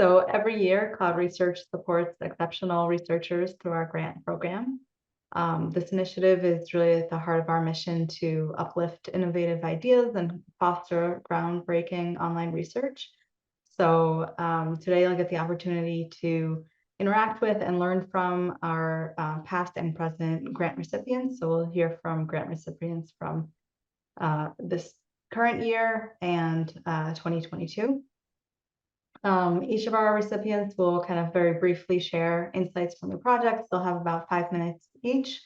So every year, Cloud Research supports exceptional researchers through our grant program. This initiative is really at the heart of our mission to uplift innovative ideas and foster groundbreaking online research. So today I'll get the opportunity to interact with and learn from our past and present grant recipients. So we'll hear from grant recipients from this current year and 2022. Each of our recipients will kind of very briefly share insights from their projects. They'll have about 5 minutes each.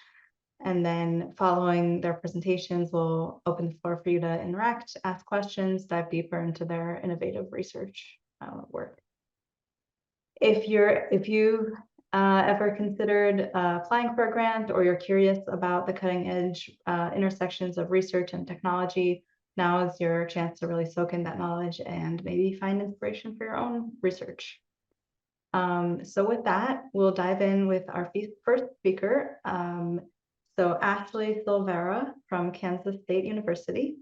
And then following their presentations, we'll open the floor for you to interact, ask questions, dive deeper into their innovative research work. If you ever considered applying for a grant, or you're curious about the cutting edge intersections of research and technology, now is your chance to really soak in that knowledge and maybe find inspiration for your own research. So with that, we'll dive in with our first speaker. So Ashley Silvera from Kansas State University.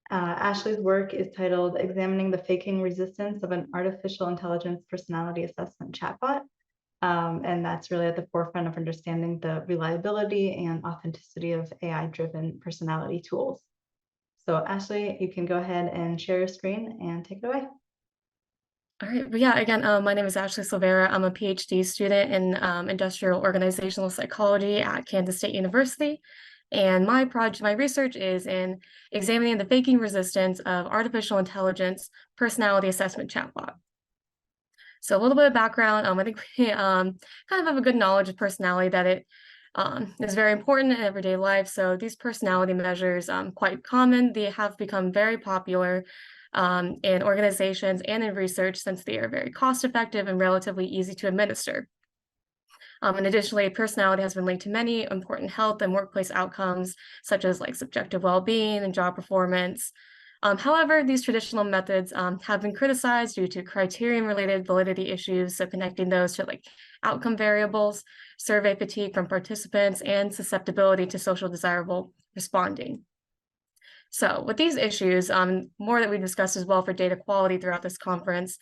Ashley's work is titled Examining the Faking Resistance of an Artificial Intelligence Personality Assessment Chatbot. And that's really at the forefront of understanding the reliability and authenticity of AI-driven personality tools. So Ashley, you can go ahead and share your screen and take it away. All right, but yeah, again, my name is Ashley Silvera. I'm a PhD student in industrial organizational psychology at Kansas State University. And my research is in examining the faking resistance of artificial intelligence personality assessment chatbot. So a little bit of background, I think we kind of have a good knowledge of personality, that it is very important in everyday life. So these personality measures, quite common. They have become very popular in organizations and in research, since they are very cost effective and relatively easy to administer. And additionally, personality has been linked to many important health and workplace outcomes, such as like subjective well-being and job performance. However, these traditional methods have been criticized due to criterion-related validity issues, so connecting those to like outcome variables, survey fatigue from participants, and susceptibility to social desirable responding. So with these issues, more that we discussed as well for data quality throughout this conference,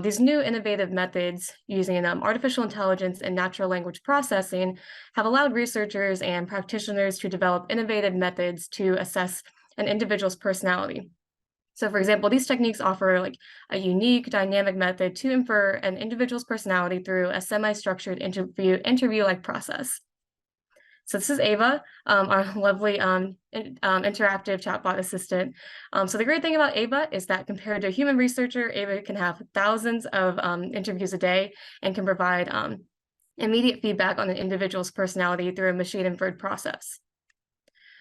these new innovative methods using artificial intelligence and natural language processing have allowed researchers and practitioners to develop innovative methods to assess an individual's personality. So for example, these techniques offer like a unique dynamic method to infer an individual's personality through a semi-structured interview-like process. So this is Ava, our lovely interactive chatbot assistant. So the great thing about Ava is that compared to a human researcher, Ava can have thousands of interviews a day and can provide immediate feedback on an individual's personality through a machine-inferred process.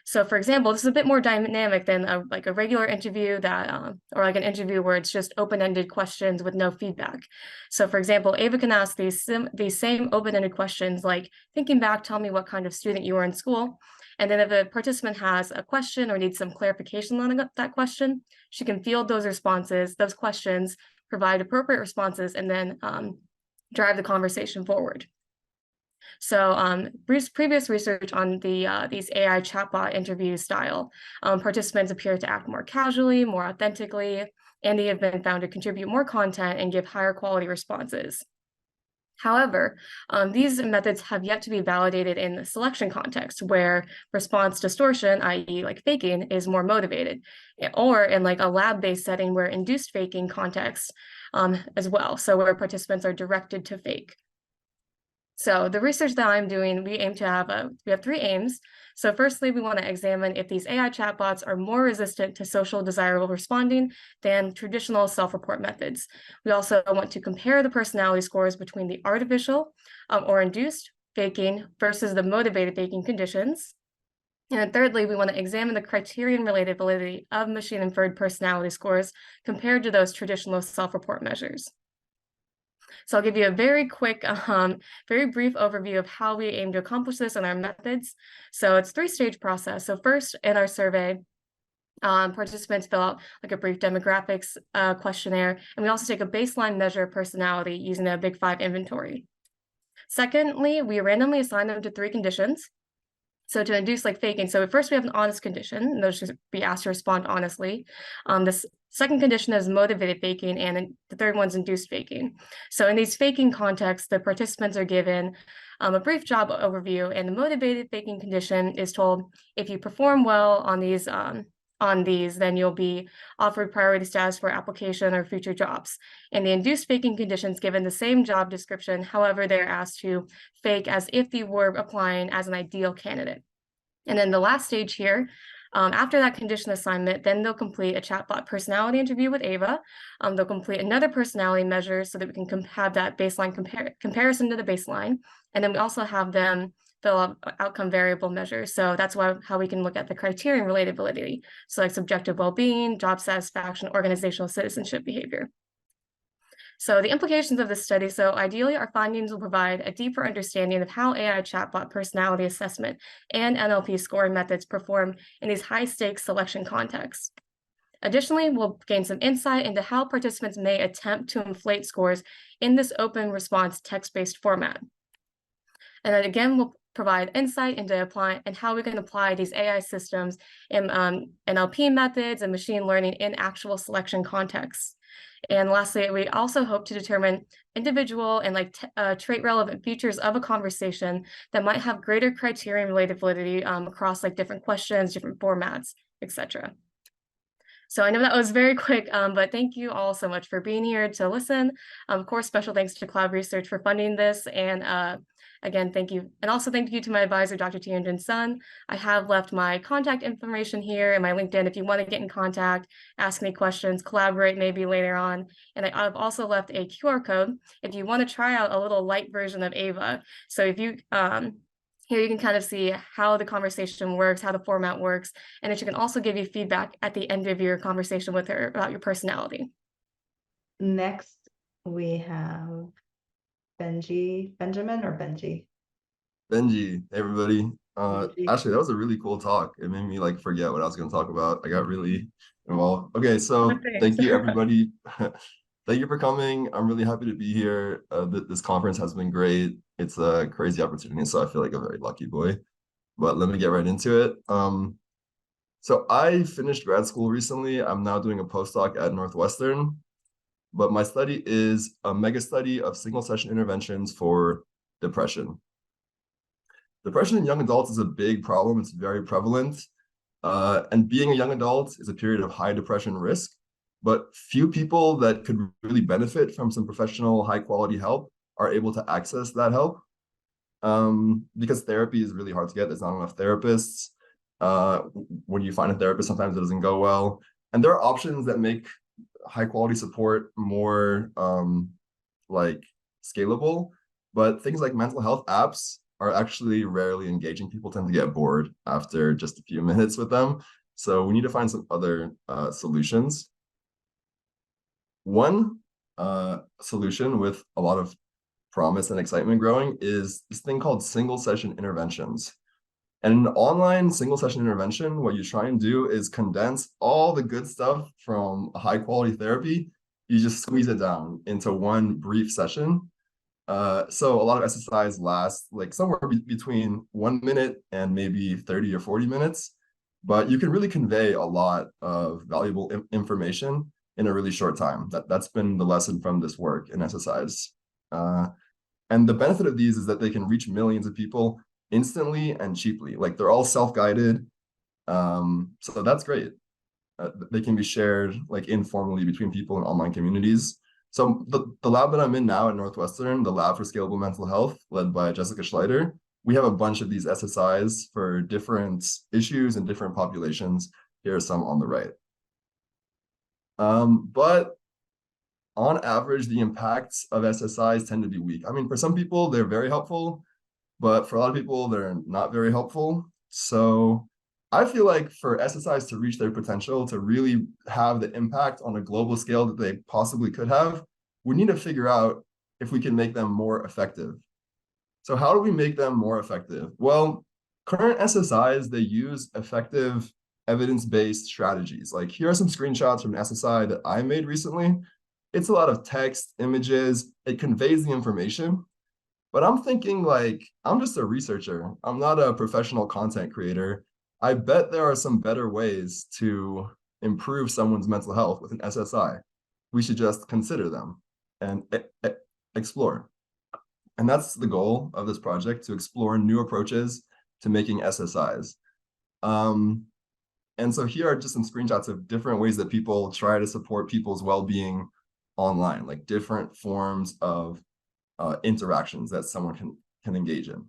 So for example, this is a bit more dynamic than a regular interview or like an interview where it's just open-ended questions with no feedback. So for example, Ava can ask these same open-ended questions like, thinking back, tell me what kind of student you were in school. And then if a participant has a question or needs some clarification on that question, she can field those responses, those questions, provide appropriate responses, and then drive the conversation forward. So previous research on these AI chatbot interview style, participants appear to act more casually, more authentically, and they have been found to contribute more content and give higher quality responses. However, these methods have yet to be validated in the selection context, where response distortion, i.e. like faking, is more motivated, or in like a lab-based setting where induced faking context as well, so where participants are directed to fake. So the research that I'm doing, we have 3 aims. So firstly, we want to examine if these AI chatbots are more resistant to social desirable responding than traditional self-report methods. We also want to compare the personality scores between the artificial or induced faking versus the motivated faking conditions. And then thirdly, we want to examine the criterion-related validity of machine-inferred personality scores compared to those traditional self-report measures. So I'll give you a very quick, very brief overview of how we aim to accomplish this and our methods. So it's a 3-stage process. So first, in our survey, participants fill out like a brief demographics questionnaire, and we also take a baseline measure of personality using a Big 5 inventory. Secondly, we randomly assign them to 3 conditions. So to induce like faking, so first we have an honest condition, and those should be asked to respond honestly. This Second condition is motivated faking, and the third one's induced faking. So in these faking contexts, the participants are given a brief job overview, and the motivated faking condition is told if you perform well on these, then you'll be offered priority status for application or future jobs. And the induced faking conditions given the same job description, however, they're asked to fake as if you were applying as an ideal candidate. And then the last stage here, after that condition assignment, then they'll complete a chatbot personality interview with Ava. They'll complete another personality measure so that we can have that baseline comparison to the baseline. And then we also have them fill out outcome variable measures. So that's how we can look at the criterion related validity. So like subjective well-being, job satisfaction, organizational citizenship behavior. So the implications of this study, so ideally our findings will provide a deeper understanding of how AI chatbot personality assessment and NLP scoring methods perform in these high stakes selection contexts. Additionally, we'll gain some insight into how participants may attempt to inflate scores in this open response text-based format. And then again, we'll provide insight into applying and how we can apply these AI systems in NLP methods and machine learning in actual selection contexts. And lastly, we also hope to determine individual and trait relevant features of a conversation that might have greater criterion related validity across different questions, different formats, etc. So I know that was very quick, but thank you all so much for being here to listen. Of course, special thanks to Cloud Research for funding this. And again, thank you. And also thank you to my advisor, Dr. Tianjin Sun. I have left my contact information here and my LinkedIn if you want to get in contact, ask any questions, collaborate maybe later on. And I've also left a QR code if you want to try out a little light version of Ava. So if you, here you can kind of see how the conversation works, how the format works, and that she can also give you feedback at the end of your conversation with her about your personality. Next, we have Benji. Benji. Hey, everybody. Actually, that was a really cool talk. It made me forget what I was going to talk about. I got really involved. Okay, so thank you, everybody. Thank you for coming. I'm really happy to be here. This conference has been great. It's a crazy opportunity, so I feel like a very lucky boy. But let me get right into it. So I finished grad school recently. I'm now doing a postdoc at Northwestern. But my study is a mega study of single session interventions for depression. Depression in young adults is a big problem. It's very prevalent. And being a young adult is a period of high depression risk. But few people that could really benefit from some professional high quality help are able to access that help because therapy is really hard to get. There's not enough therapists. When you find a therapist, sometimes it doesn't go well. And there are options that make high quality support more scalable, but things like mental health apps are actually rarely engaging. People tend to get bored after just a few minutes with them. So we need to find some other solutions. One solution with a lot of promise and excitement growing is this thing called single session interventions. And in an online single session intervention, what you try and do is condense all the good stuff from a high quality therapy. You just squeeze it down into one brief session. So a lot of SSIs last somewhere between 1 minute and maybe 30 or 40 minutes, but you can really convey a lot of valuable information in a really short time. That's been the lesson from this work in SSIs. And the benefit of these is that they can reach millions of people instantly and cheaply. They're all self-guided. So that's great. They can be shared informally between people in online communities. So the lab that I'm in now at Northwestern, the Lab for Scalable Mental Health, led by Jessica Schleider, we have a bunch of these SSIs for different issues and different populations. Here are some on the right. But on average, the impacts of SSIs tend to be weak. I mean, for some people, they're very helpful, but for a lot of people, they're not very helpful. So I feel like for SSIs to reach their potential, to really have the impact on a global scale that they possibly could have, we need to figure out if we can make them more effective. So how do we make them more effective? Well, current SSIs, they use effective evidence-based strategies. Here are some screenshots from an SSI that I made recently. It's a lot of text, images, it conveys the information. But I'm thinking I'm just a researcher. I'm not a professional content creator. I bet there are some better ways to improve someone's mental health with an SSI. We should just consider them and explore. And that's the goal of this project, to explore new approaches to making SSIs. And so here are just some screenshots of different ways that people try to support people's well-being online, like different forms of interactions that someone can engage in.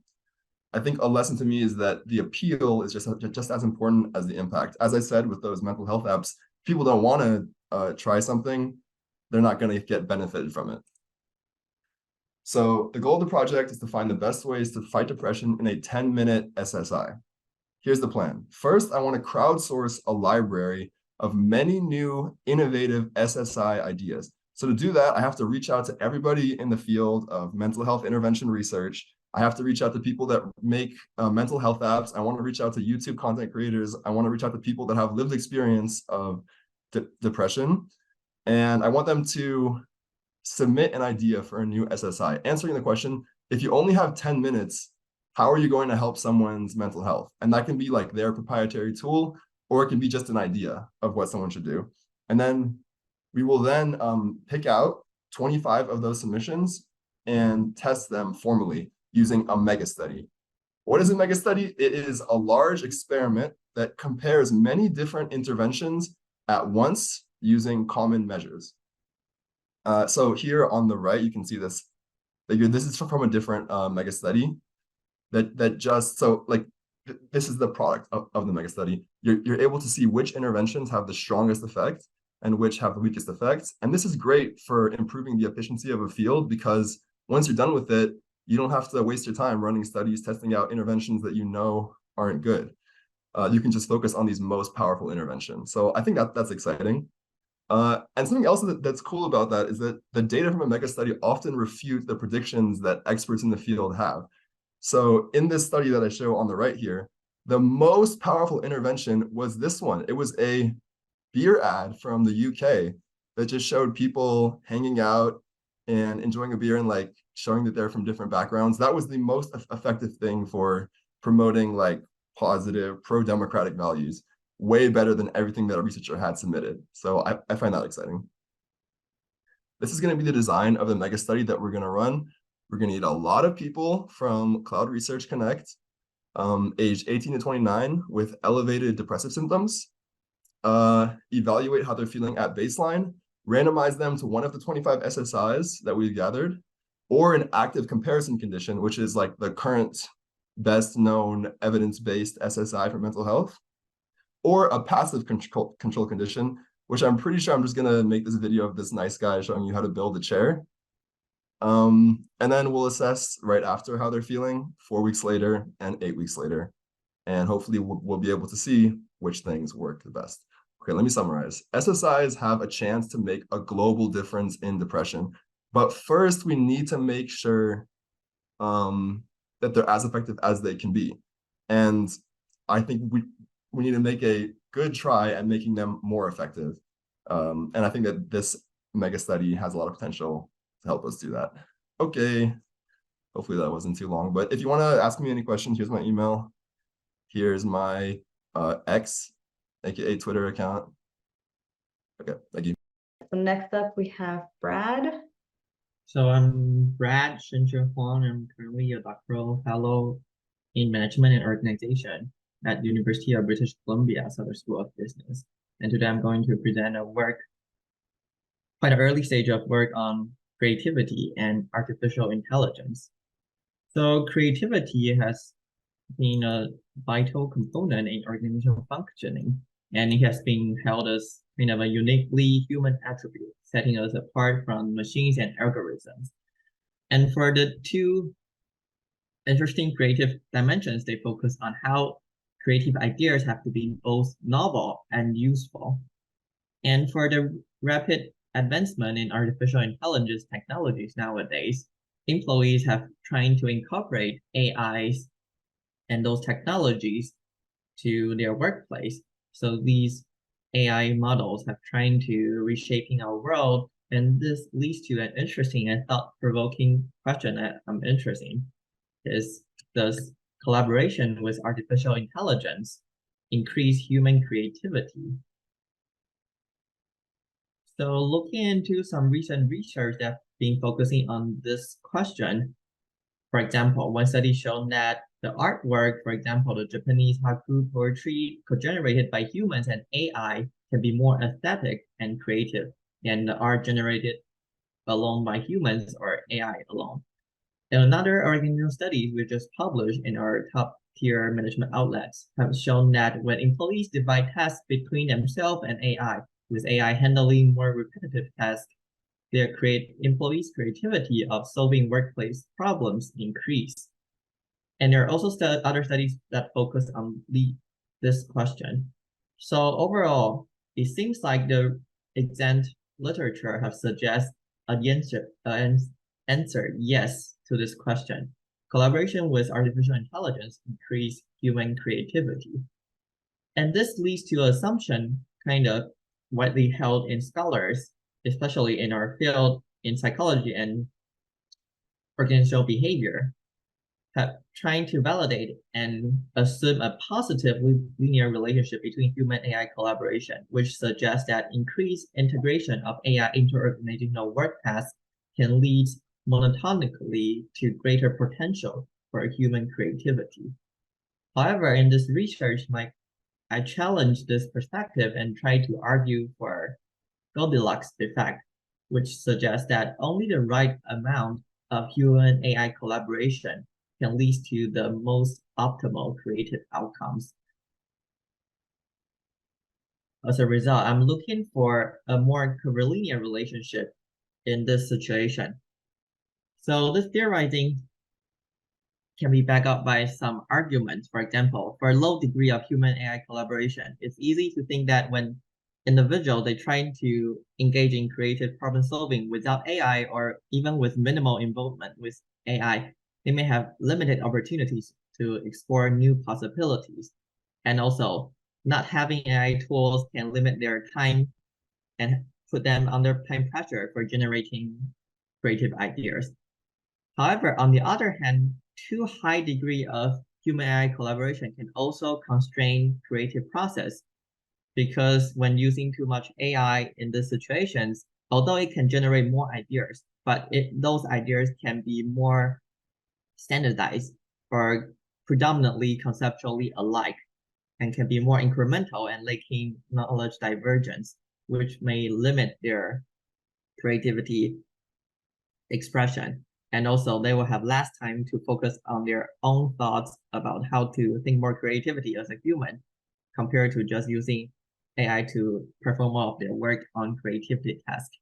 I think a lesson to me is that the appeal is just as important as the impact. As I said, with those mental health apps, people don't want to try something, they're not going to get benefited from it. So the goal of the project is to find the best ways to fight depression in a 10-minute SSI. Here's the plan. First, I want to crowdsource a library of many new innovative SSI ideas. So to do that, I have to reach out to everybody in the field of mental health intervention research. I have to reach out to people that make mental health apps. I want to reach out to YouTube content creators. I want to reach out to people that have lived experience of depression. And I want them to submit an idea for a new SSI, answering the question, if you only have 10 minutes, how are you going to help someone's mental health? And that can be like their proprietary tool, or it can be just an idea of what someone should do. And then we will then pick out 25 of those submissions and test them formally using a mega study. What is a mega study? It is a large experiment that compares many different interventions at once using common measures. So here on the right, you can see this. This is from a different mega study this is the product of the mega study. You're able to see which interventions have the strongest effect and which have the weakest effects. And this is great for improving the efficiency of a field, because once you're done with it, you don't have to waste your time running studies, testing out interventions that you know aren't good. You can just focus on these most powerful interventions. So I think that's exciting. And something else that's cool about that is that the data from a mega study often refute the predictions that experts in the field have. So in this study that I show on the right here, the most powerful intervention was this one. It was a beer ad from the UK that just showed people hanging out and enjoying a beer and like showing that they're from different backgrounds. That was the most effective thing for promoting like positive pro-democratic values, way better than everything that a researcher had submitted. So I find that exciting. This is going to be the design of the mega study that we're going to run. We're going to need a lot of people from Cloud Research Connect, aged 18 to 29 with elevated depressive symptoms, evaluate how they're feeling at baseline, randomize them to one of the 25 SSIs that we've gathered, or an active comparison condition, which is like the current best known evidence-based SSI for mental health, or a passive control condition, which I'm pretty sure I'm just going to make this video of this nice guy showing you how to build a chair. And then we'll assess right after how they're feeling 4 weeks later and 8 weeks later. And hopefully we'll be able to see which things work the best. Okay, let me summarize. SSIs have a chance to make a global difference in depression. But first, we need to make sure that they're as effective as they can be. And I think we need to make a good try at making them more effective. And I think that this mega study has a lot of potential to help us do that. Okay, hopefully that wasn't too long, but if you want to ask me any questions, here's my email. Here's my X, aka Twitter account. Okay, thank you. So next up we have Brad. So I'm Brad Shinjun Huang. I'm currently a doctoral fellow in management and organization at the University of British Columbia Southern School of Business. And today I'm going to present quite an early stage of work on creativity and artificial intelligence. So creativity has been a vital component in organizational functioning, and it has been held as kind of a uniquely human attribute, setting us apart from machines and algorithms. And for the two interesting creative dimensions, they focus on how creative ideas have to be both novel and useful. And for the rapid advancement in artificial intelligence technologies nowadays, employees have trying to incorporate AIs and those technologies to their workplace. So these AI models have trying to reshaping our world, and this leads to an interesting and thought-provoking question that I'm interested in. Does collaboration with artificial intelligence increase human creativity? So looking into some recent research that's been focusing on this question, for example, one study shown that the artwork, for example, the Japanese haiku poetry generated by humans and AI can be more aesthetic and creative than the art generated alone by humans or AI alone. And another original study we just published in our top tier management outlets have shown that when employees divide tasks between themselves and AI, with AI handling more repetitive tasks, their employees' creativity of solving workplace problems increase. And there are also other studies that focus on this question. So overall, it seems like the exam literature have suggested an answer yes to this question. Collaboration with artificial intelligence increase human creativity. And this leads to an assumption kind of widely held in scholars, especially in our field in psychology and organizational behavior, trying to validate and assume a positive linear relationship between human AI collaboration, which suggests that increased integration of AI into organizational work tasks can lead monotonically to greater potential for human creativity. However, in this research, I challenge this perspective and try to argue for Goldilocks effect, which suggests that only the right amount of human AI collaboration can lead to the most optimal creative outcomes. As a result, I'm looking for a more curvilinear relationship in this situation. So this theorizing can be backed up by some arguments. For example, for a low degree of human AI collaboration, it's easy to think that when individuals they try to engage in creative problem solving without AI or even with minimal involvement with AI, they may have limited opportunities to explore new possibilities. And also, not having AI tools can limit their time and put them under time pressure for generating creative ideas. However, on the other hand, too high degree of human AI collaboration can also constrain creative process, because when using too much AI in these situations, although it can generate more ideas, but those ideas can be more standardized or predominantly conceptually alike and can be more incremental and lacking knowledge divergence, which may limit their creativity expression. And also they will have less time to focus on their own thoughts about how to think more creativity as a human compared to just using AI to perform all of their work on creativity tasks.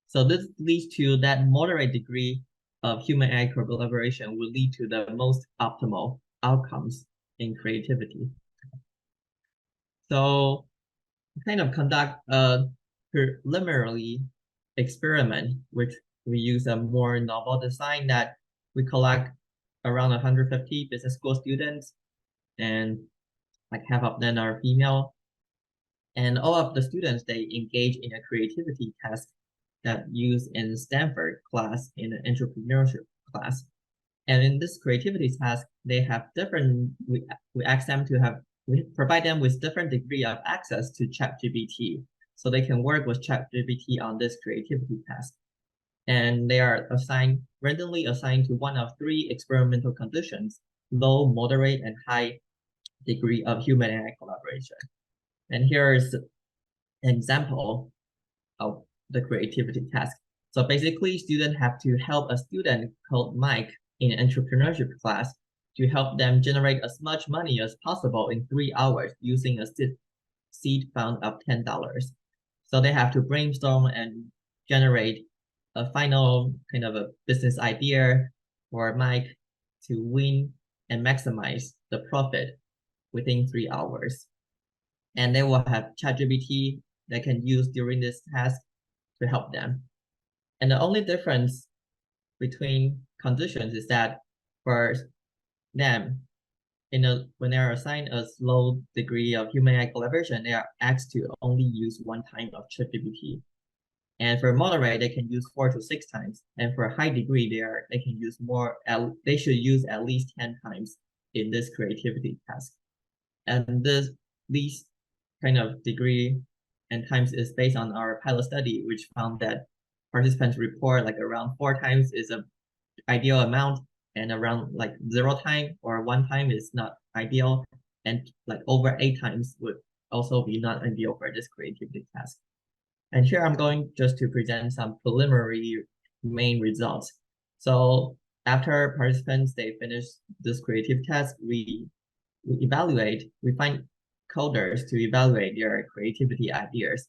So this leads to that moderate degree of human AI collaboration will lead to the most optimal outcomes in creativity. So kind of conduct a preliminary experiment, which we use a more novel design that we collect around 150 business school students, and like half of them are female. And all of the students, they engage in a creativity task that used in Stanford class, in an entrepreneurship class. And in this creativity task, they have different, we ask them to have, we provide them with different degree of access to ChatGPT, so they can work with ChatGPT on this creativity task. And they are randomly assigned to one of three experimental conditions: low, moderate, and high degree of human AI collaboration. And here is an example of the creativity task. So basically, students have to help a student called Mike in an entrepreneurship class to help them generate as much money as possible in 3 hours using a seed fund of $10. So they have to brainstorm and generate a final kind of a business idea for Mike to win and maximize the profit within 3 hours. And they will have ChatGPT they can use during this task to help them. And the only difference between conditions is that for them, when they are assigned a low degree of human AI collaboration, they are asked to only use 1 time of ChatGPT. And for moderate, they can use 4 to 6 times. And for high degree, they can use more. They should use at least 10 times in this creativity task. And these kind of degree and times is based on our pilot study, which found that participants report like around 4 times is a ideal amount, and around like 0 time or 1 time is not ideal, and like over 8 times would also be not ideal for this creativity task. And here I'm going just to present some preliminary main results. So after participants, they finish this creative task, we find coders to evaluate their creativity ideas.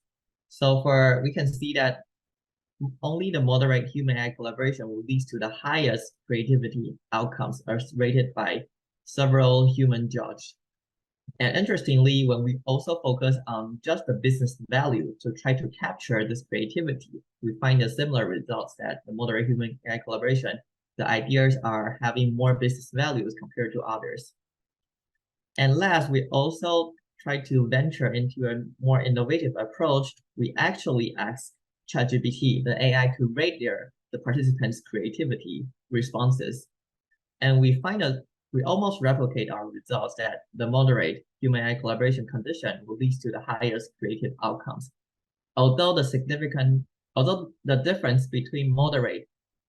So we can see that only the moderate human-AI collaboration will lead to the highest creativity outcomes as rated by several human judges. And interestingly, when we also focus on just the business value to try to capture this creativity, we find a similar results that the moderate human-AI collaboration, the ideas are having more business values compared to others. And last, we also try to venture into a more innovative approach. We actually ask ChatGPT, the AI, to rate the participants' creativity responses. And we find that we almost replicate our results that the moderate human-AI collaboration condition will lead to the highest creative outcomes. Although the difference between moderate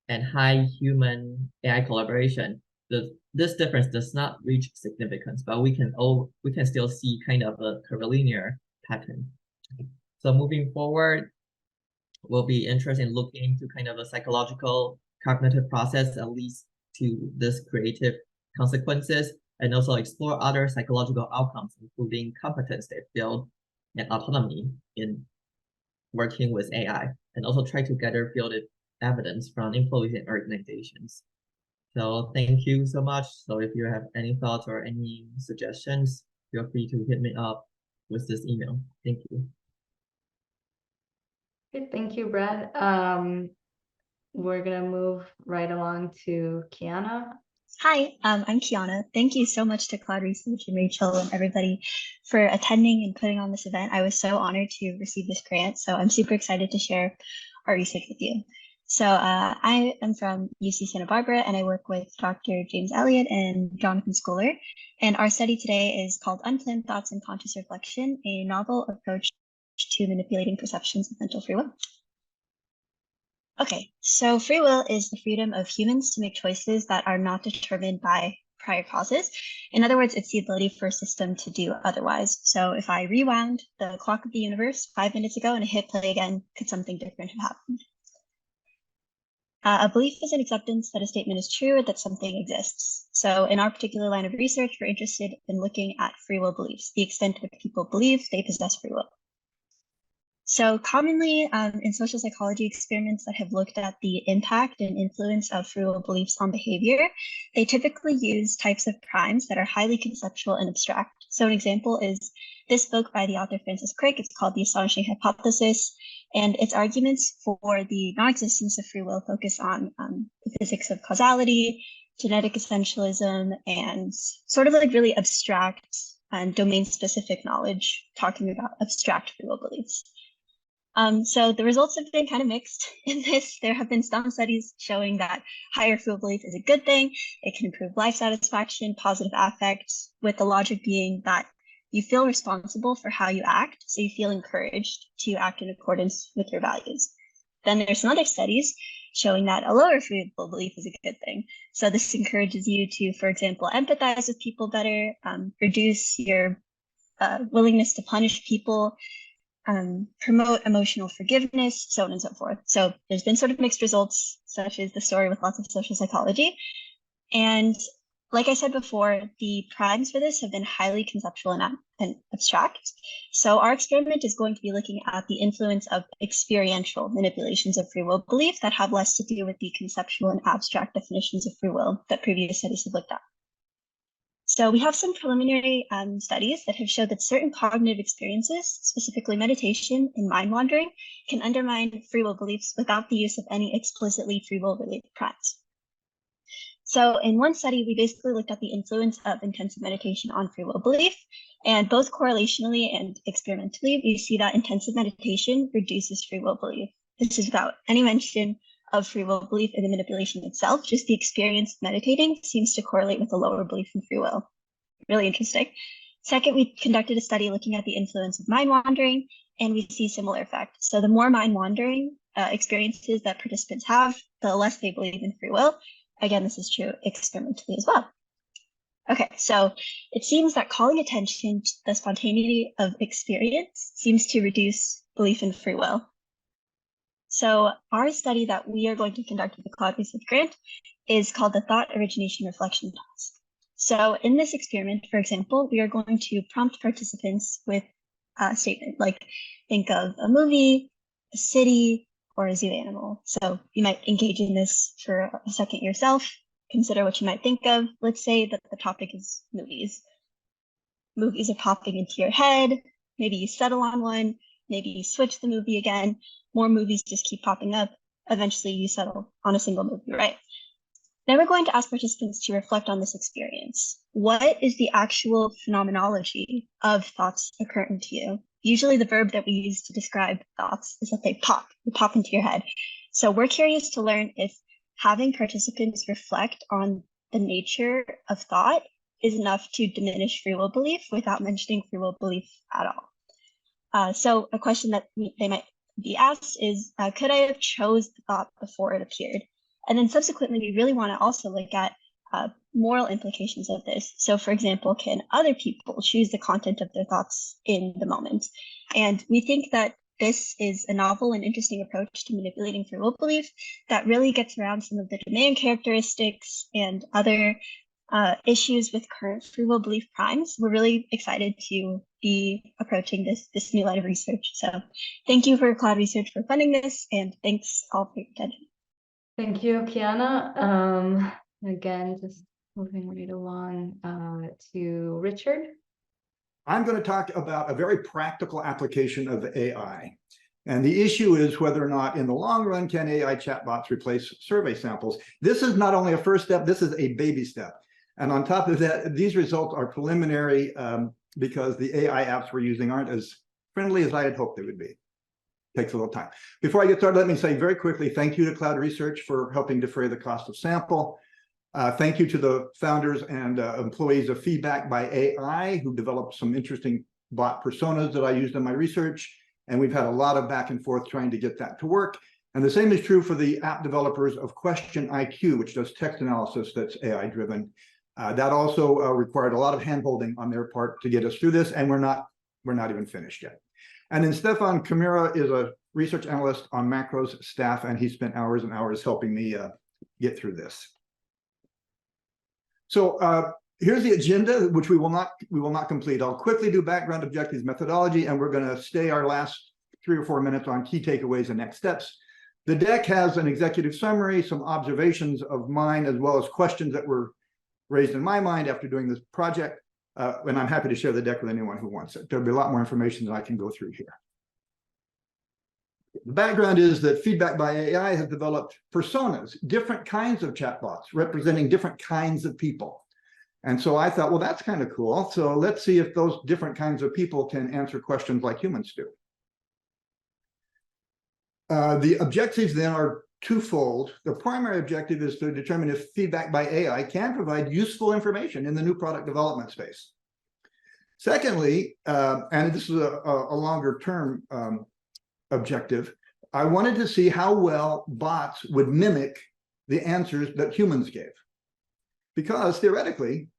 and high human-AI collaboration, this difference does not reach significance, but we can still see kind of a curvilinear pattern. So moving forward, we'll be interested in looking into kind of a psychological cognitive process that leads to this creative consequences, and also explore other psychological outcomes, including competence they build and autonomy in working with AI, and also try to gather fielded evidence from employees and organizations. So thank you so much. So if you have any thoughts or any suggestions, feel free to hit me up with this email. Thank you. Okay, thank you, Brad. We're gonna move right along to Kiana. Hi, I'm Kiana. Thank you so much to Cloud Research and Rachel and everybody for attending and putting on this event. I was so honored to receive this grant, so I'm super excited to share our research with you. So I am from UC Santa Barbara, and I work with Dr. James Elliott and Jonathan Schooler. And our study today is called Unplanned Thoughts and Conscious Reflection, a novel approach to manipulating perceptions of mental free will. Okay, so free will is the freedom of humans to make choices that are not determined by prior causes. In other words, it's the ability for a system to do otherwise. So if I rewound the clock of the universe 5 minutes ago and I hit play again, could something different have happened? A belief is an acceptance that a statement is true or that something exists. So in our particular line of research, we're interested in looking at free will beliefs, the extent to which people believe they possess free will. So commonly in social psychology experiments that have looked at the impact and influence of free will beliefs on behavior, they typically use types of primes that are highly conceptual and abstract. So an example is this book by the author Francis Crick. It's called The Astonishing Hypothesis, and its arguments for the non-existence of free will focus on the physics of causality, genetic essentialism, and sort of like really abstract and domain-specific knowledge, talking about abstract free will beliefs. So the results have been kind of mixed in this. There have been some studies showing that higher free will belief is a good thing. It can improve life satisfaction, positive affect, with the logic being that you feel responsible for how you act, so you feel encouraged to act in accordance with your values. Then there's some other studies showing that a lower free will belief is a good thing. So this encourages you to, for example, empathize with people better, reduce your willingness to punish people, promote emotional forgiveness, so on and so forth. So there's been sort of mixed results, such as the story with lots of social psychology. And like I said before, the primes for this have been highly conceptual and abstract. So our experiment is going to be looking at the influence of experiential manipulations of free will belief that have less to do with the conceptual and abstract definitions of free will that previous studies have looked at. So we have some preliminary studies that have showed that certain cognitive experiences, specifically meditation and mind wandering, can undermine free will beliefs without the use of any explicitly free will related primes. So in one study, we basically looked at the influence of intensive meditation on free will belief, and both correlationally and experimentally, we see that intensive meditation reduces free will belief. This is without any mention of free will belief in the manipulation itself. Just the experience of meditating seems to correlate with a lower belief in free will. Really interesting. Second, we conducted a study looking at the influence of mind wandering, and we see similar effect. So the more mind-wandering experiences that participants have, the less they believe in free will. Again, this is true experimentally as well. Okay, so it seems that calling attention to the spontaneity of experience seems to reduce belief in free will. So our study that we are going to conduct with the Cloud Research Grant is called the Thought Origination Reflection Task. So in this experiment, for example, we are going to prompt participants with a statement, like think of a movie, a city, or a zoo animal. So you might engage in this for a second yourself. Consider what you might think of. Let's say that the topic is movies. Movies are popping into your head. Maybe you settle on one. Maybe you switch the movie again. More movies just keep popping up. Eventually you settle on a single movie, right? Then we're going to ask participants to reflect on this experience. What is the actual phenomenology of thoughts occurring to you? Usually the verb that we use to describe thoughts is that they pop into your head. So we're curious to learn if having participants reflect on the nature of thought is enough to diminish free will belief without mentioning free will belief at all. So a question that they might be asked is, could I have chose the thought before it appeared? And then subsequently, we really want to also look at moral implications of this. So for example, can other people choose the content of their thoughts in the moment? And we think that this is a novel and interesting approach to manipulating free will belief that really gets around some of the demand characteristics and other issues with current free will belief primes. We're really excited to be approaching this new line of research. So thank you for Cloud Research for funding this, and thanks all for your attention. Thank you, Kiana. Again, just moving right along to Richard. I'm going to talk about a very practical application of AI. And the issue is whether or not in the long run can AI chatbots replace survey samples. This is not only a first step, this is a baby step. And on top of that, these results are preliminary because the AI apps we're using aren't as friendly as I had hoped they would be. Takes a little time. Before I get started, let me say very quickly, thank you to Cloud Research for helping defray the cost of sample. Thank you to the founders and employees of Feedback by AI who developed some interesting bot personas that I used in my research. And we've had a lot of back and forth trying to get that to work. And the same is true for the app developers of Question IQ, which does text analysis that's AI driven. That also required a lot of handholding on their part to get us through this. And we're not even finished yet. And then Stefan Kamira is a research analyst on Macro's staff, and he spent hours and hours helping me get through this. So here's the agenda, which we will not complete. I'll quickly do background objectives methodology, and we're going to stay our last 3 or 4 minutes on key takeaways and next steps. The deck has an executive summary, some observations of mine, as well as questions that were raised in my mind after doing this project. And I'm happy to share the deck with anyone who wants it. There'll be a lot more information than I can go through here. The background is that Feedback by AI has developed personas, different kinds of chatbots representing different kinds of people. And so I thought, well, that's kind of cool. So let's see if those different kinds of people can answer questions like humans do. The objectives then are twofold. The primary objective is to determine if Feedback by AI can provide useful information in the new product development space. Secondly, and this is a longer term objective, I wanted to see how well bots would mimic the answers that humans gave. Because theoretically,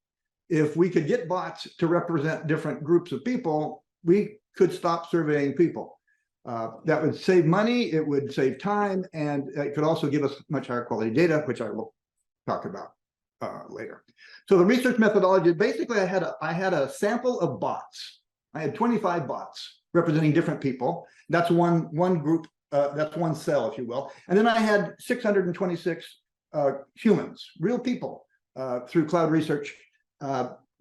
if we could get bots to represent different groups of people, we could stop surveying people. That would save money, it would save time, and it could also give us much higher quality data, which I will talk about later. So the research methodology, basically I had a sample of bots. I had 25 bots representing different people. That's one group, that's one cell, if you will. And then I had 626 humans, real people, through Cloud Research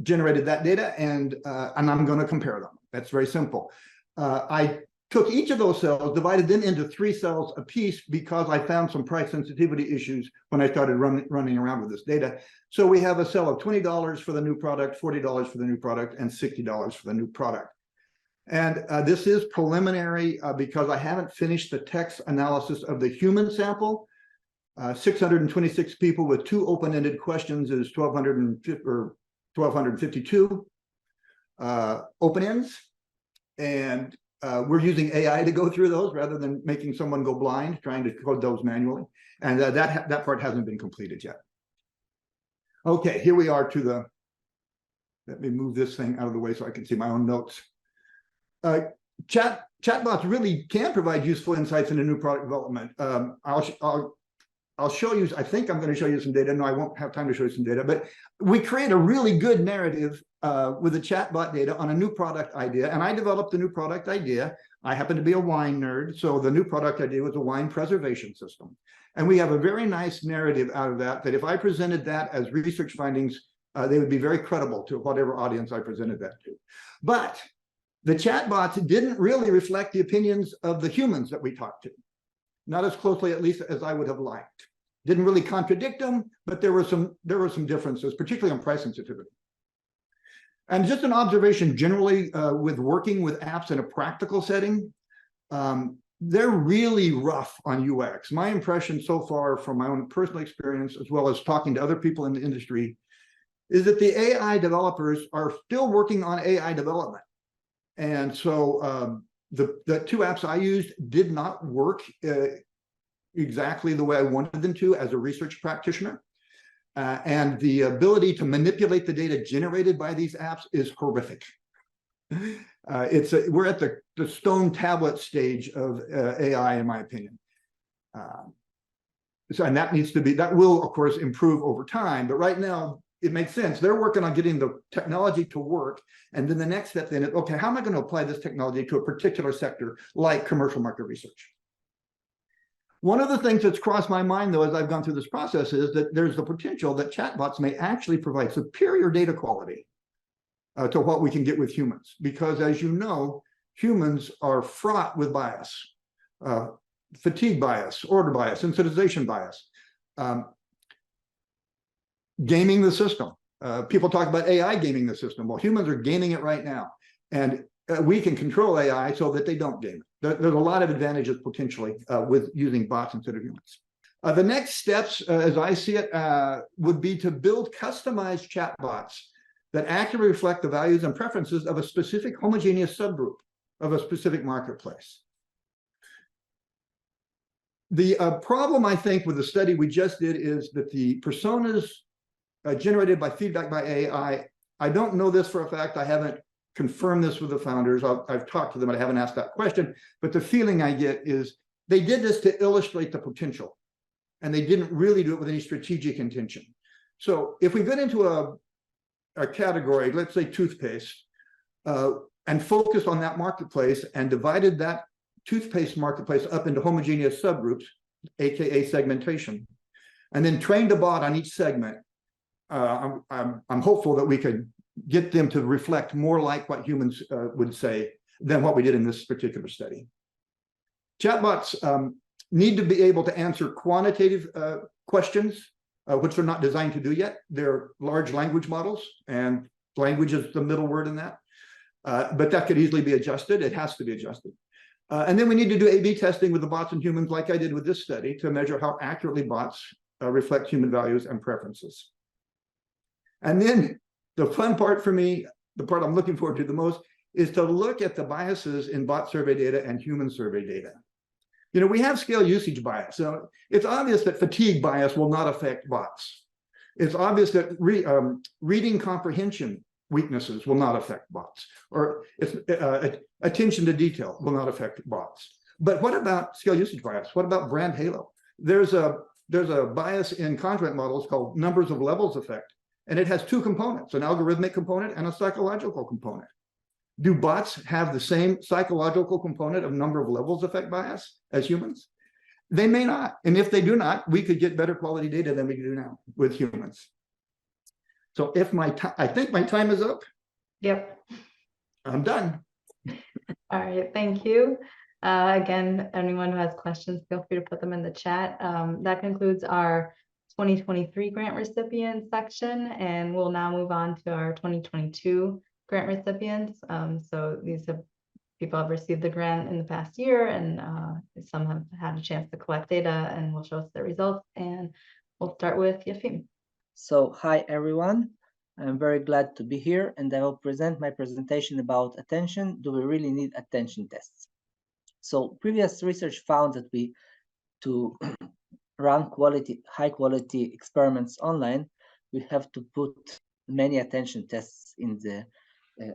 generated that data, and I'm going to compare them. That's very simple. I took each of those cells, divided them into 3 cells apiece because I found some price sensitivity issues when I started running around with this data. So we have a cell of $20 for the new product, $40 for the new product, and $60 for the new product. And this is preliminary because I haven't finished the text analysis of the human sample. 626 people with 2 open-ended questions is 1,252 open ends. And we're using AI to go through those rather than making someone go blind trying to code those manually. And that part hasn't been completed yet. Okay, here we are to the, let me move this thing out of the way so I can see my own notes. Chatbots really can provide useful insights into new product development. I'll show you, I think I'm going to show you some data. No, I won't have time to show you some data, but we create a really good narrative with the chatbot data on a new product idea. And I developed the new product idea. I happen to be a wine nerd. So the new product idea was a wine preservation system. And we have a very nice narrative out of that, that if I presented that as research findings, they would be very credible to whatever audience I presented that to. But the chatbots didn't really reflect the opinions of the humans that we talked to. Not as closely, at least, as I would have liked. Didn't really contradict them, but there were some differences, particularly on price sensitivity. And just an observation generally with working with apps in a practical setting, they're really rough on UX. My impression so far from my own personal experience, as well as talking to other people in the industry, is that the AI developers are still working on AI development. And so the two apps I used did not work exactly the way I wanted them to as a research practitioner. And the ability to manipulate the data generated by these apps is horrific. We're at the stone tablet stage of AI, in my opinion. And that will, of course, improve over time. But right now, it makes sense. They're working on getting the technology to work. And then the next step then is, okay, how am I going to apply this technology to a particular sector like commercial market research? One of the things that's crossed my mind, though, as I've gone through this process is that there's the potential that chatbots may actually provide superior data quality to what we can get with humans. Because as you know, humans are fraught with bias, fatigue bias, order bias, sensitization bias, gaming the system. People talk about AI gaming the system. Well, humans are gaming it right now. And we can control AI so that they don't game it. There's a lot of advantages potentially with using bots instead of humans. The next steps, as I see it, would be to build customized chatbots that accurately reflect the values and preferences of a specific homogeneous subgroup of a specific marketplace. The problem, I think, with the study we just did is that the personas generated by feedback by AI, I don't know this for a fact. I haven't confirmed this with the founders. I've talked to them, but I haven't asked that question. But the feeling I get is they did this to illustrate the potential, and they didn't really do it with any strategic intention. So if we get into a category, let's say toothpaste, and focused on that marketplace and divided that toothpaste marketplace up into homogeneous subgroups, aka segmentation, and then trained a bot on each segment, I'm hopeful that we could get them to reflect more like what humans would say than what we did in this particular study. Chatbots need to be able to answer quantitative questions, which they're not designed to do yet. They're large language models, and language is the middle word in that. But that could easily be adjusted. It has to be adjusted. And then we need to do A/B testing with the bots and humans like I did with this study to measure how accurately bots reflect human values and preferences. And then the fun part for me, the part I'm looking forward to the most, is to look at the biases in bot survey data and human survey data. You know, we have scale usage bias. So it's obvious that fatigue bias will not affect bots. It's obvious that reading comprehension weaknesses will not affect bots, or attention to detail will not affect bots. But what about scale usage bias? What about brand halo? There's a bias in content models called numbers of levels effect. And it has two components, an algorithmic component and a psychological component. Do bots have the same psychological component of number of levels effect bias as humans? They may not. And if they do not, we could get better quality data than we do now with humans. So if I think my time is up. Yep. I'm done. All right, thank you. Again, anyone who has questions, feel free to put them in the chat. That concludes our 2023 grant recipient section, and we'll now move on to our 2022 grant recipients. So these people have received the grant in the past year, and some have had a chance to collect data and will show us the results. And we'll start with Yafim. So hi everyone. I'm very glad to be here, and I will present my presentation about attention. Do we really need attention tests? So previous research found that to run high quality experiments online, we have to put many attention tests in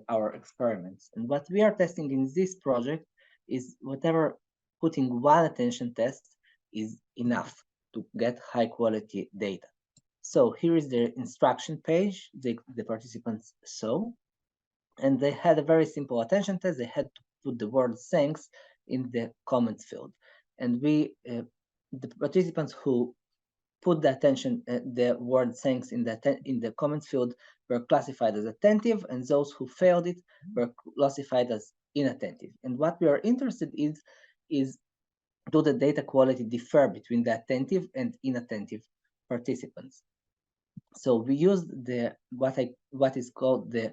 our experiments. And what we are testing in this project is putting one attention test is enough to get high quality data. So here is the instruction page the participants saw, and they had a very simple attention test. They had to put the word thanks in the comments field, and the participants who put the word thanks in the comments field were classified as attentive, and those who failed it were classified as inattentive. And what we are interested in is do the data quality differ between the attentive and inattentive participants? So we used what is called a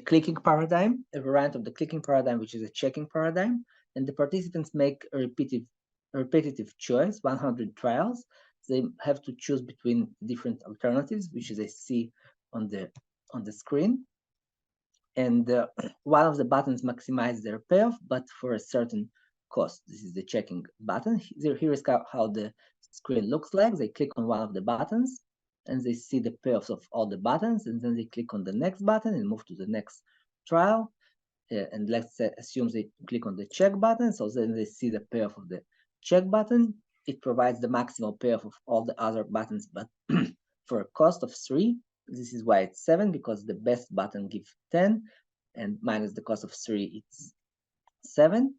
clicking paradigm, a variant of the clicking paradigm, which is a checking paradigm, and the participants make a repetitive choice, 100 trials. They have to choose between different alternatives, which they see on the screen. And one of the buttons maximizes their payoff, but for a certain cost. This is the checking button. Here is how the screen looks like. They click on one of the buttons, and they see the payoffs of all the buttons, and then they click on the next button and move to the next trial. And let's assume they click on the check button, so then they see the payoff of the check button. It provides the maximal payoff of all the other buttons, but for a cost of 3. This is why it's 7, because the best button gives 10, and minus the cost of 3, it's 7,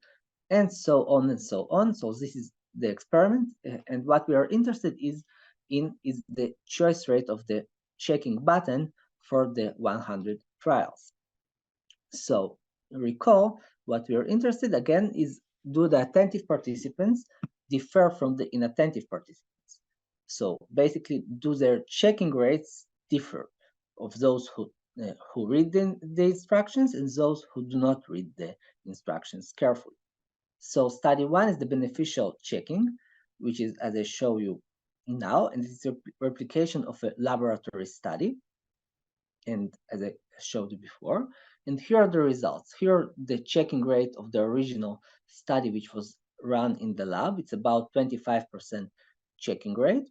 and so on and so on. So this is the experiment, and what we are interested in is the choice rate of the checking button for the 100 trials. So recall, what we are interested again is, do the attentive participants differ from the inattentive participants? So basically, do their checking rates differ of those who read the instructions and those who do not read the instructions carefully? So study 1 is the beneficial checking, which is, as I show you now, and it's a replication of a laboratory study, and as I showed you before. And here are the results. Here are the checking rate of the original study, which was run in the lab. It's about 25% checking rate.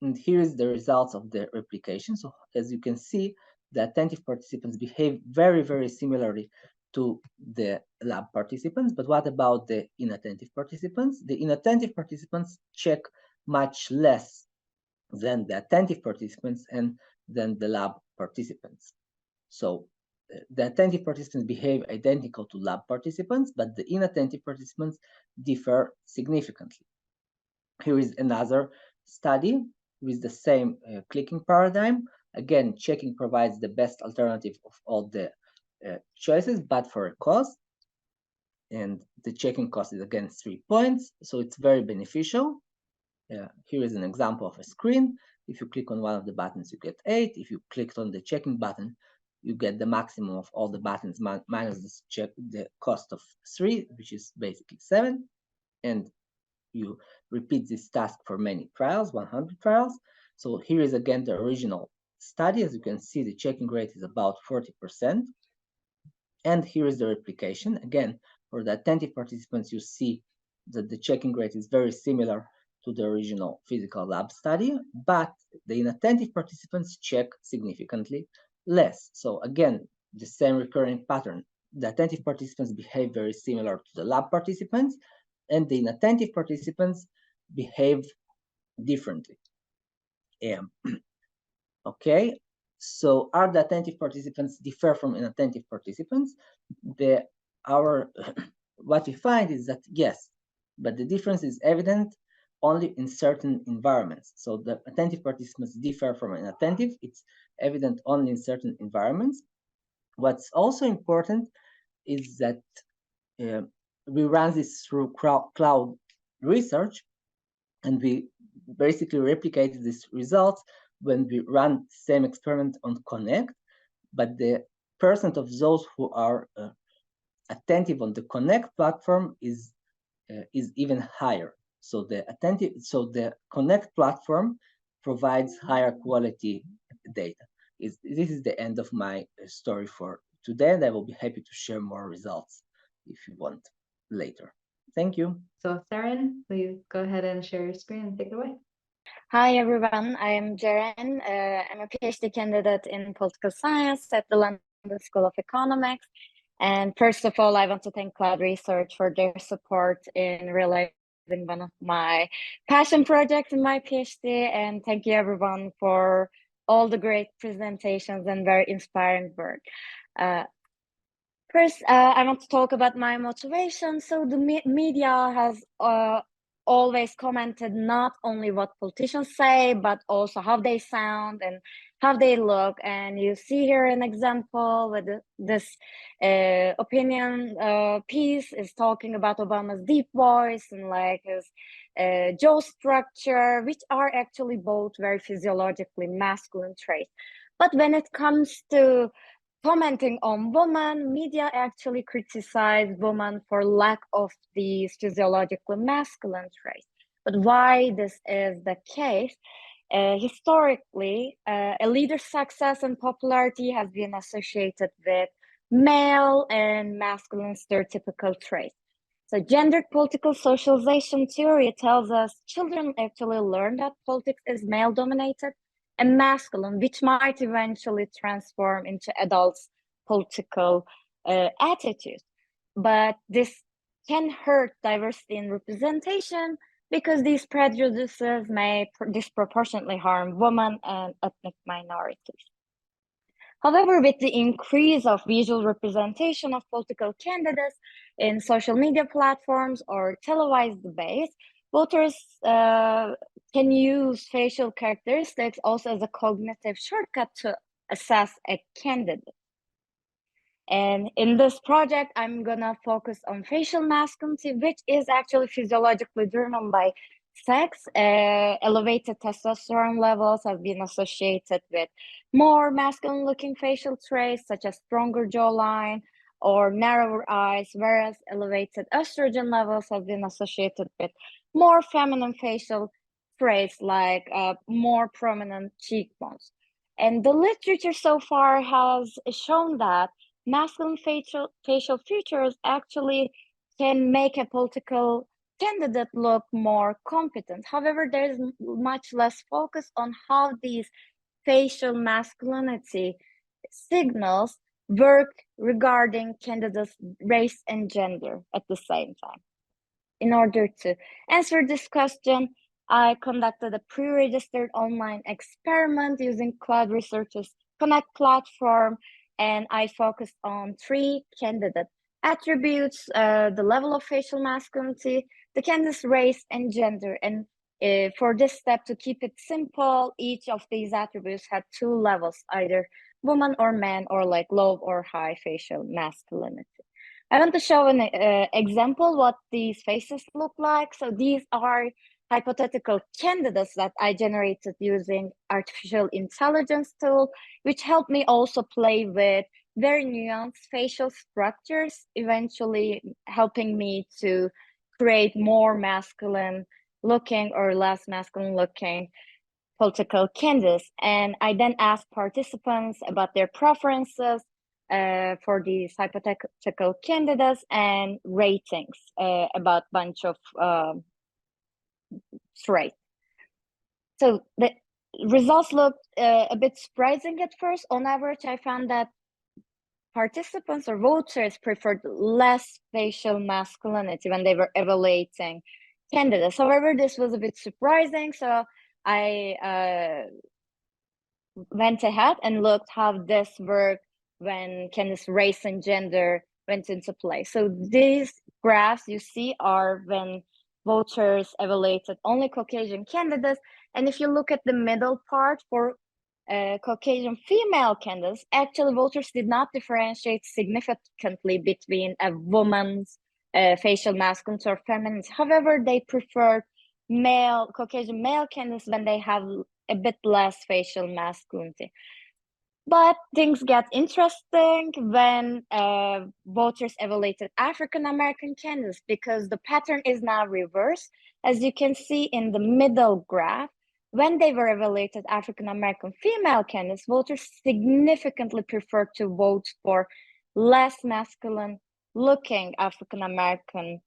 And here is the results of the replication. So as you can see, the attentive participants behave very, very similarly to the lab participants. But what about the inattentive participants? The inattentive participants check much less than the attentive participants and than the lab participants. So the attentive participants behave identical to lab participants, but the inattentive participants differ significantly. Here is another study with the same clicking paradigm. Again, checking provides the best alternative of all the choices, but for a cost. And the checking cost is again 3 points, so it's very beneficial. Here is an example of a screen. If you click on one of the buttons, you get 8. If you clicked on the checking button, you get the maximum of all the buttons minus the cost of 3, which is basically 7. And you repeat this task for many trials, 100 trials. So here is again the original study. As you can see, the checking rate is about 40%. And here is the replication. Again, for the attentive participants, you see that the checking rate is very similar to the original physical lab study, but the inattentive participants check significantly less. So again, the same recurring pattern. The attentive participants behave very similar to the lab participants, and the inattentive participants behave differently. Okay, so are the attentive participants differ from inattentive participants? What we find is that yes, but the difference is evident only in certain environments. So the attentive participants differ from inattentive. It's evident only in certain environments. What's also important is that we ran this through cloud research, and we basically replicated these results when we run the same experiment on Connect, but the percent of those who are attentive on the Connect platform is even higher. So the Connect platform provides higher quality data. This is the end of my story for today, and I will be happy to share more results if you want later. Thank you. So Saren, please go ahead and share your screen and take it away. Hi, everyone. I am Jaren. I'm a PhD candidate in political science at the London School of Economics. And first of all, I want to thank Cloud Research for their support in realizing one of my passion projects in my PhD. And thank you, everyone, for all the great presentations and very inspiring work. First, I want to talk about my motivation. So the media has always commented not only what politicians say, but also how they sound and how they look. And you see here an example with this opinion piece is talking about Obama's deep voice and like his jaw structure, which are actually both very physiologically masculine traits. But when it comes to commenting on women, media actually criticize women for lack of these physiologically masculine traits. But why this is the case? Historically, a leader's success and popularity has been associated with male and masculine stereotypical traits. So gendered political socialization theory tells us children actually learn that politics is male dominated and masculine, which might eventually transform into adults' political attitudes. But this can hurt diversity in representation because these prejudices may disproportionately harm women and ethnic minorities. However, with the increase of visual representation of political candidates in social media platforms or televised debates, voters can use facial characteristics also as a cognitive shortcut to assess a candidate. And in this project, I'm gonna focus on facial masculinity, which is actually physiologically driven by sex. Elevated testosterone levels have been associated with more masculine looking facial traits, such as stronger jawline or narrower eyes, whereas elevated estrogen levels have been associated with more feminine facial traits like more prominent cheekbones. And the literature so far has shown that masculine facial features actually can make a political candidate look more competent. However, there is much less focus on how these facial masculinity signals work regarding candidates' race and gender at the same time. In order to answer this question, I conducted a pre-registered online experiment using Cloud Research's Connect platform, and I focused on 3 candidate attributes: the level of facial masculinity, the candidate's race, and gender. And for this step, to keep it simple, each of these attributes had 2 levels, either woman or man, or like low or high facial masculinity. I want to show an example what these faces look like. So these are hypothetical candidates that I generated using artificial intelligence tool, which helped me also play with very nuanced facial structures, eventually helping me to create more masculine looking or less masculine looking political candidates. And I then asked participants about their preferences for these hypothetical candidates and ratings about bunch of traits. So the results looked a bit surprising at first. On average, I found that participants or voters preferred less facial masculinity when they were evaluating candidates. However, this was a bit surprising, so I went ahead and looked how this worked when candidates' race and gender went into play. So these graphs you see are when voters evaluated only Caucasian candidates. And if you look at the middle part for Caucasian female candidates, actually voters did not differentiate significantly between a woman's facial masculinity or femininity. However, they preferred Caucasian male candidates when they have a bit less facial masculinity. But things get interesting when voters evaluated African American candidates, because the pattern is now reversed. As you can see in the middle graph, when they were evaluated African-American female candidates, voters significantly preferred to vote for less masculine looking African-American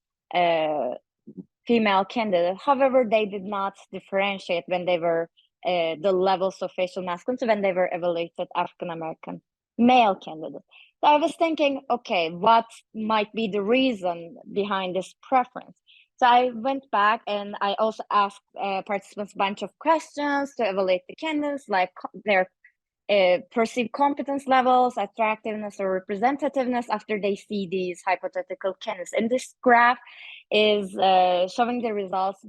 female candidates. However, they did not differentiate when they were the levels of facial masculinity when they were evaluated African-American male candidates. So I was thinking, okay, what might be the reason behind this preference? So I went back and I also asked participants a bunch of questions to evaluate the candidates, like their perceived competence levels, attractiveness, or representativeness after they see these hypothetical candidates. And this graph is showing the results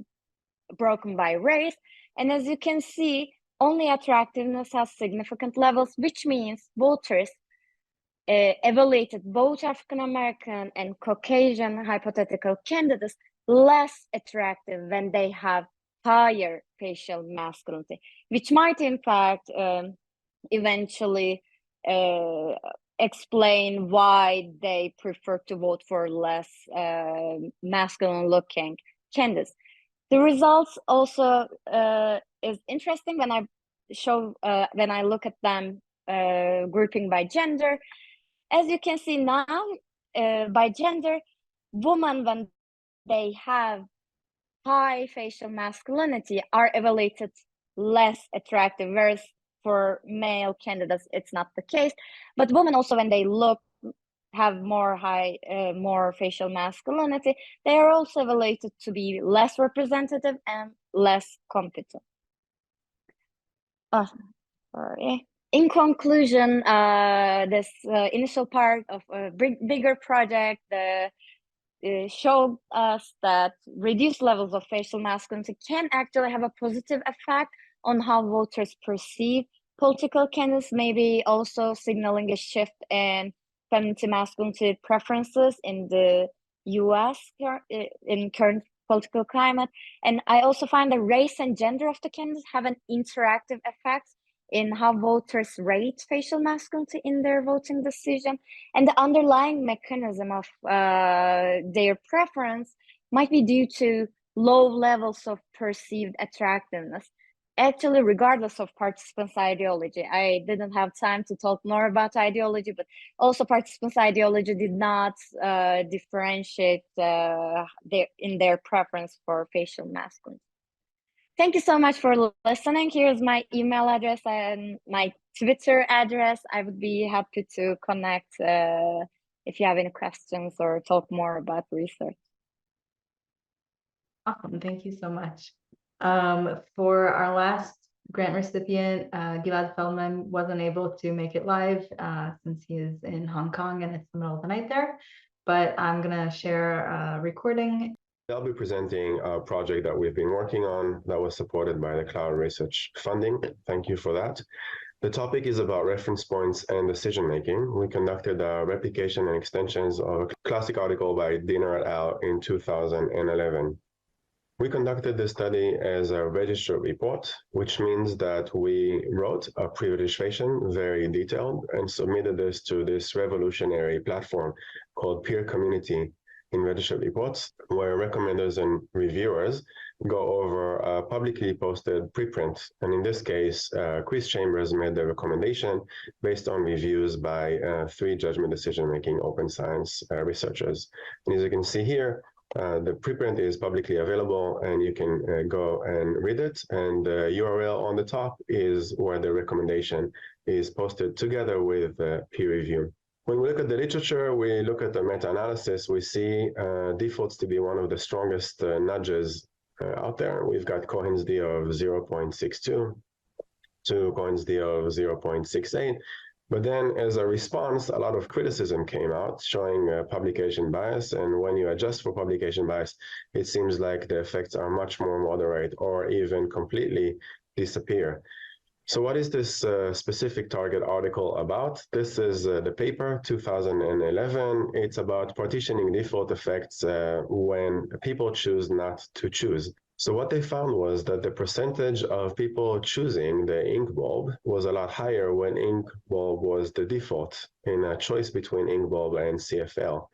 broken by race. And as you can see, only attractiveness has significant levels, which means voters evaluated both African-American and Caucasian hypothetical candidates less attractive when they have higher facial masculinity, which might in fact eventually explain why they prefer to vote for less masculine looking candidates. The results also is interesting when I look at them grouping by gender. As you can see now, by gender, women, when they have high facial masculinity, are evaluated less attractive, whereas for male candidates, it's not the case. But women also, when they have more facial masculinity, they are also evaluated to be less representative and less competent. Sorry. In conclusion, this initial part of a bigger project showed us that reduced levels of facial masculinity can actually have a positive effect on how voters perceive political candidates, maybe also signaling a shift in femininity masculinity preferences in the US in current political climate. And I also find the race and gender of the candidates have an interactive effect in how voters rate facial masculinity in their voting decision. And the underlying mechanism of their preference might be due to low levels of perceived attractiveness. Actually, regardless of participants' ideology, I didn't have time to talk more about ideology, but also participants' ideology did not differentiate in their preference for facial masculinity. Thank you so much for listening. Here's my email address and my Twitter address. I would be happy to connect if you have any questions or talk more about research. Awesome, thank you so much. For our last grant recipient, Gilad Feldman wasn't able to make it live since he is in Hong Kong and it's the middle of the night there, but I'm gonna share a recording. I'll be presenting a project that we've been working on that was supported by the Cloud Research funding. Thank you for that. The topic is about reference points and decision-making. We conducted replication and extensions of a classic article by Dinner et al. In 2011. We conducted the study as a registered report, which means that we wrote a pre-registration, very detailed, and submitted this to this revolutionary platform called Peer Community in Registered Reports, where recommenders and reviewers go over a publicly posted preprint. And in this case, Chris Chambers made the recommendation based on reviews by 3 judgment decision-making open science researchers. And as you can see here, the preprint is publicly available and you can go and read it. And the URL on the top is where the recommendation is posted together with peer review. When we look at the literature, we look at the meta-analysis, we see defaults to be one of the strongest nudges out there. We've got Cohen's d of 0.62 to Cohen's d of 0.68. But then as a response, a lot of criticism came out showing publication bias. And when you adjust for publication bias, it seems like the effects are much more moderate or even completely disappear. So what is this specific target article about? This is the paper 2011. It's about partitioning default effects when people choose not to choose. So what they found was that the percentage of people choosing the ink bulb was a lot higher when ink bulb was the default in a choice between ink bulb and CFL.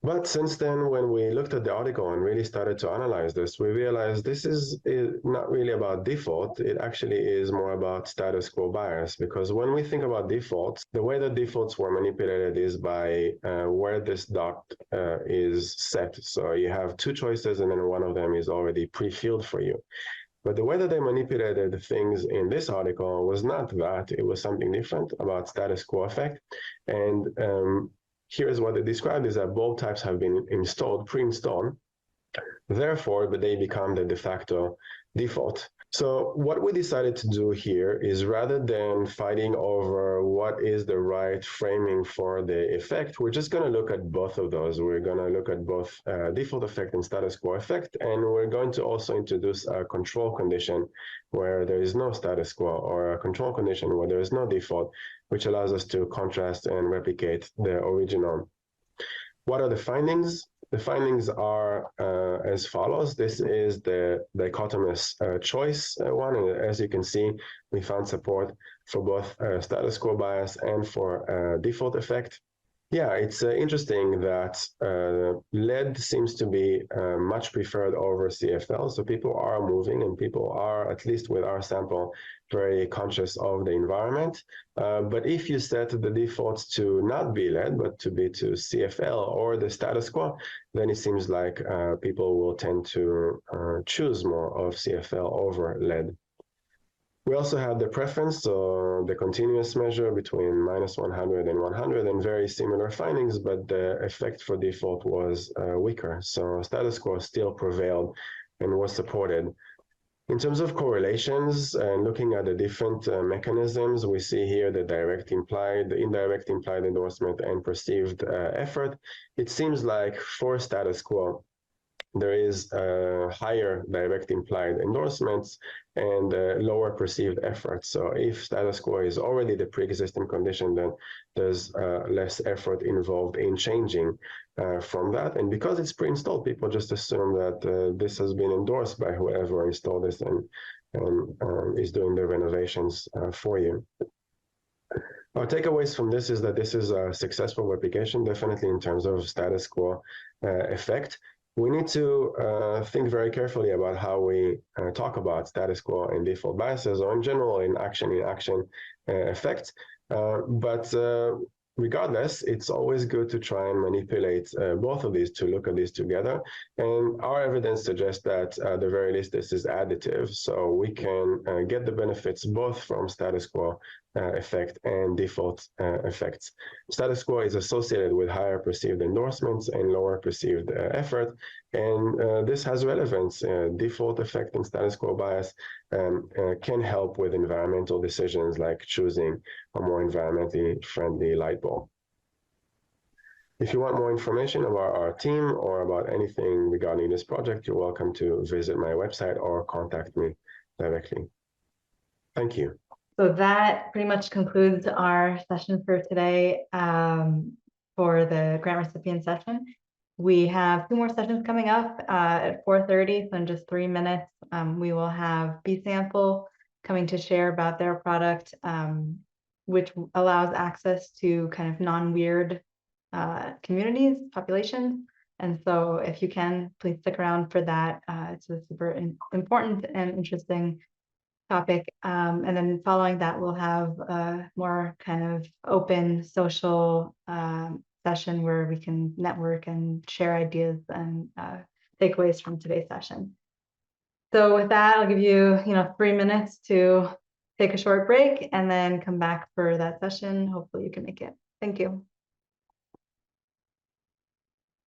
But since then, when we looked at the article and really started to analyze this, we realized this is not really about default. It actually is more about status quo bias, because when we think about defaults, the way that defaults were manipulated is by where this dot is set. So you have two choices, and then one of them is already pre-filled for you. But the way that they manipulated things in this article was not that. It was something different about status quo effect. And here's what they described is that bulb types have been installed, pre-installed. Therefore, but they become the de facto default. So what we decided to do here is, rather than fighting over what is the right framing for the effect, we're just going to look at both of those. We're going to look at both default effect and status quo effect, and we're going to also introduce a control condition where there is no status quo, or a control condition where there is no default, which allows us to contrast and replicate the original. What are the findings? The findings are as follows. This is the dichotomous choice one. And as you can see, we found support for both status quo bias and for default effect. Yeah, it's interesting that LED seems to be much preferred over CFL. So people are moving, and people are, at least with our sample, very conscious of the environment. But if you set the defaults to not be LED, but to be to CFL or the status quo, then it seems like people will tend to choose more of CFL over LED. We also have the preference, so the continuous measure between -100 and 100, and very similar findings, but the effect for default was weaker. So status quo still prevailed and was supported. In terms of correlations and looking at the different mechanisms, we see here the direct implied, the indirect implied endorsement, and perceived effort. It seems like for status quo, there is higher direct implied endorsements and lower perceived effort. So if status quo is already the pre-existing condition, then there's less effort involved in changing from that. And because it's pre-installed, people just assume that this has been endorsed by whoever installed this and is doing the renovations for you. Our takeaways from this is that this is a successful replication, definitely in terms of status quo effect. We need to think very carefully about how we talk about status quo and default biases, or in general in action effects. But regardless, it's always good to try and manipulate both of these, to look at these together. And our evidence suggests that at the very least this is additive. So we can get the benefits both from status quo effect and default effects. Status quo is associated with higher perceived endorsements and lower perceived effort, and this has relevance. Default effect and status quo bias can help with environmental decisions, like choosing a more environmentally friendly light bulb. If you want more information about our team or about anything regarding this project, you're welcome to visit my website or contact me directly. Thank you. So that pretty much concludes our session for today for the grant recipient session. We have 2 more sessions coming up at 4:30, so in just 3 minutes. We will have B-Sample coming to share about their product, which allows access to kind of non-weird communities, populations. And so if you can, please stick around for that. It's a super important and interesting topic. And then following that, we'll have a more kind of open social session where we can network and share ideas and takeaways from today's session. So with that, I'll give you, 3 minutes to take a short break and then come back for that session. Hopefully you can make it. Thank you.